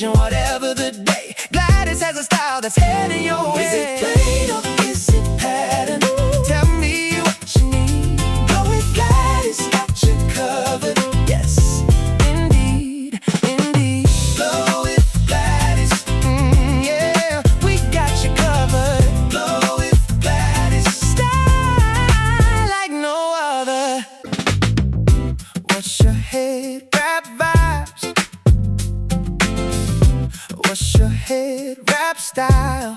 occasion, whatever the day. Gladys has a style that's heading your way. Is it plain or is it pattern? Tell me what you need. Go with Gladys, got you covered. Yes, indeed, indeed. Go with Gladys, yeah, we got you covered. Go with Gladys, style like no other. What's your head wrap vibes? What's your head wrap style?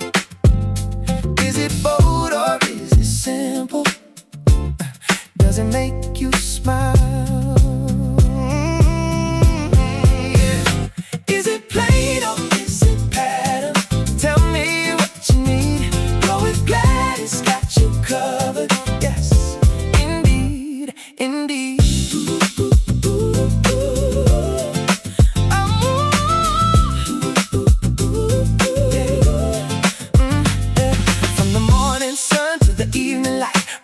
Is it bold or is it simple? Does it make you smile? Yeah. Is it plain or is it pattern? Tell me what you need. Go with Gladys, got you covered. Yes, indeed, indeed.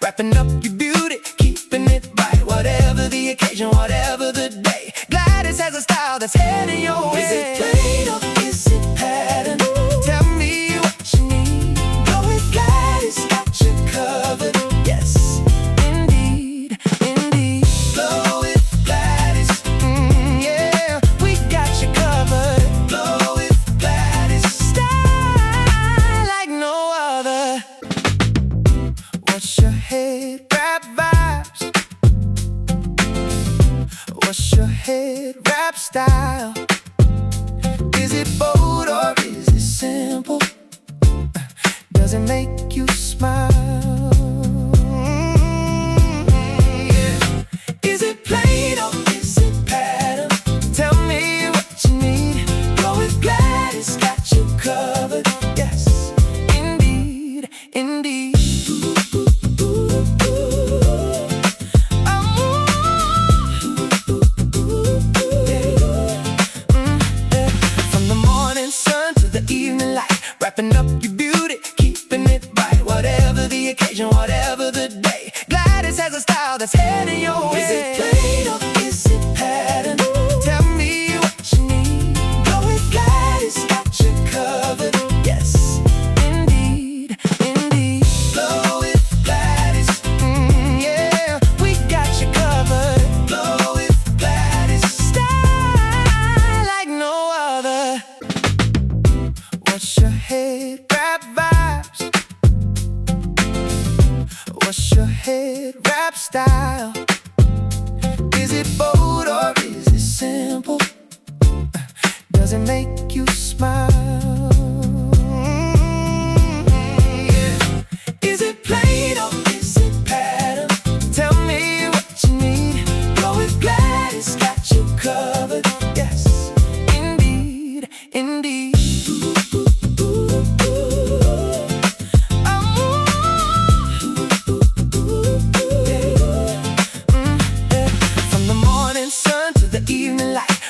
Wrapping up your beauty, keeping it right, whatever the occasion, whatever the day. Gladys has a style that's heading your way. Is it plain or is it pattern? Tell me what you need. Go with Gladys, got you covered. Yes, indeed, indeed. Go with Gladys, yeah, we got you covered. Go with Gladys, style like no other. What's your head wrap vibes? What's your head wrap style? Is it bold or is it simple? Does it make you smile? Yeah. Is it plain or is it pattern? Tell me what you need. Go with Gladys, got you covered. Yes, indeed, indeed. Wrapping up your beauty, keeping it right, whatever the occasion, whatever the day. Gladys has a style that's heading your way. Is it plain or is it pattern? Tell me what you need. Go with Gladys, got you covered. Yes, indeed, indeed. Go with Gladys, yeah, we got you covered. Go with Gladys, style like no other. What's your head wrap vibes? What's your head wrap style? Is it bold or is it simple? Does it make you smile? Yeah. Is it plain or is it pattern? Tell me what you need. Go with Gladys, got you covered. Yes, indeed, indeed.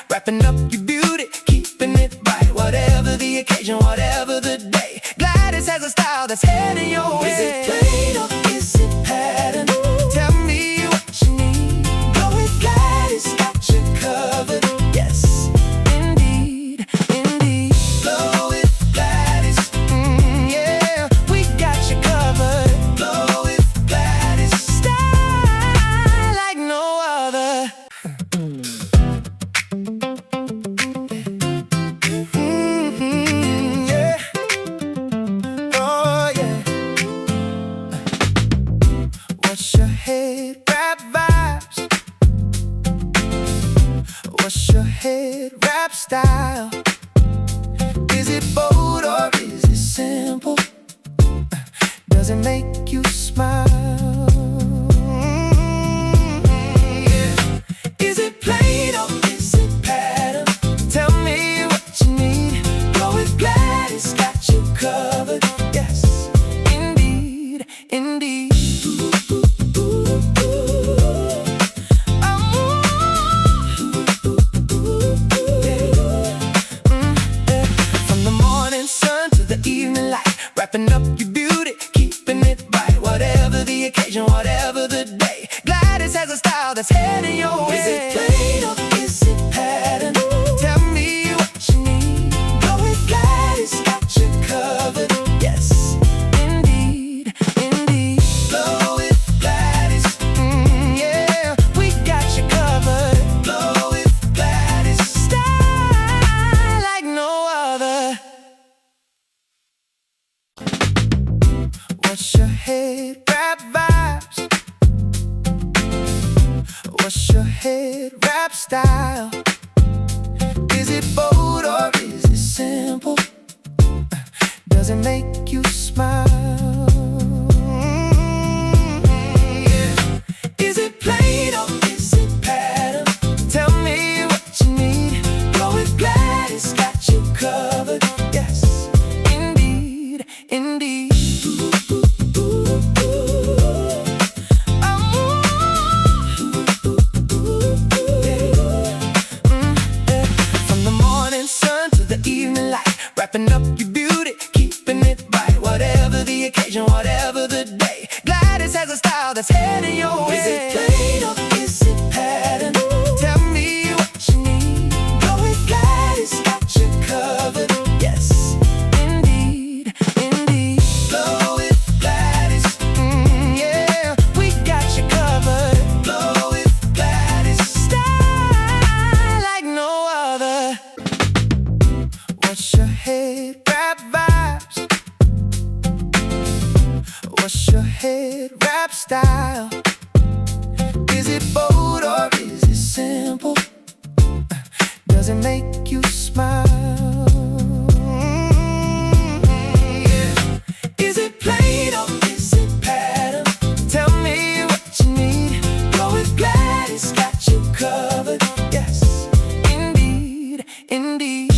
Wrapping up your beauty, keeping it right, whatever the occasion, whatever the day. Gladys has a style that's heading your way. Is it plain or is it pattern? Tell me what you need. Go with Gladys, got you covered. Yes, indeed, indeed. Go with Gladys, yeah, we got you covered. Go with Gladys, style like no other. What's your head wrap vibes? What's your head wrap style? Is it bold or is it simple? Does it make you smile? Yeah. Is it plain or is it pattern? Tell me what you need. Go with Gladys, got you covered. Yes, indeed, indeed. Wrapping up your beauty, keeping it right, whatever the occasion. What's your head wrap style? Is it bold or is it simple? Does it make you smile? Yeah. Is it plain or is it pattern? Tell me what you need. Go with Glad, it's got you covered. Yes, indeed, indeed. Wrapping up your beauty, keeping it bright. Whatever the occasion, whatever the day, Gladys has a style that's heading your way. Is it plain or is it pattern? Tell me what you need. Go with Gladys, got you covered. Yes, indeed, indeed. Go with Gladys, yeah, we got you covered. Go with Gladys, style like no other. What's your head wrap vibes? What's your head wrap style? Is it bold or is it simple? Does it make you smile? Yeah. Is it plain or is it pattern? Tell me what you need. Go with Glad, it's got you covered. Yes, indeed, indeed.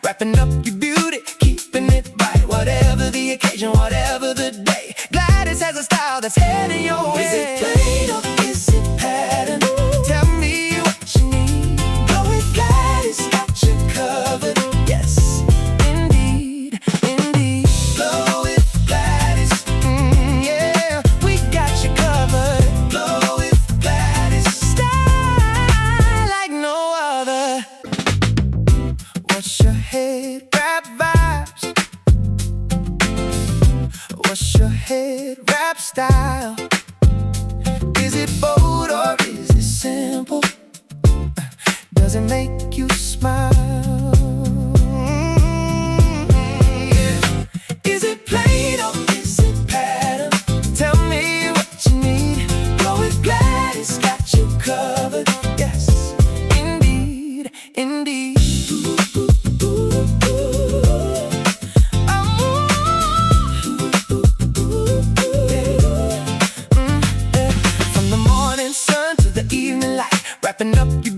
Wrapping up your beauty, keeping it bright. Whatever the occasion, whatever the day, Gladys has a style that's heading your way. Is it plain or is it pattern? Tell me what you need. Go with Gladys, got you covered. Yes, indeed, indeed. Go with Gladys, yeah, we got you covered. Go with Gladys, style like no other. What's your head wrap vibes? What's your head wrap style? Is it bold or is it simple? Does it make you smile? Yeah. Is it plain or is it pattern? Tell me what you need. Go with Glad, it's got you covered. Yes, indeed, indeed. Wrapping up your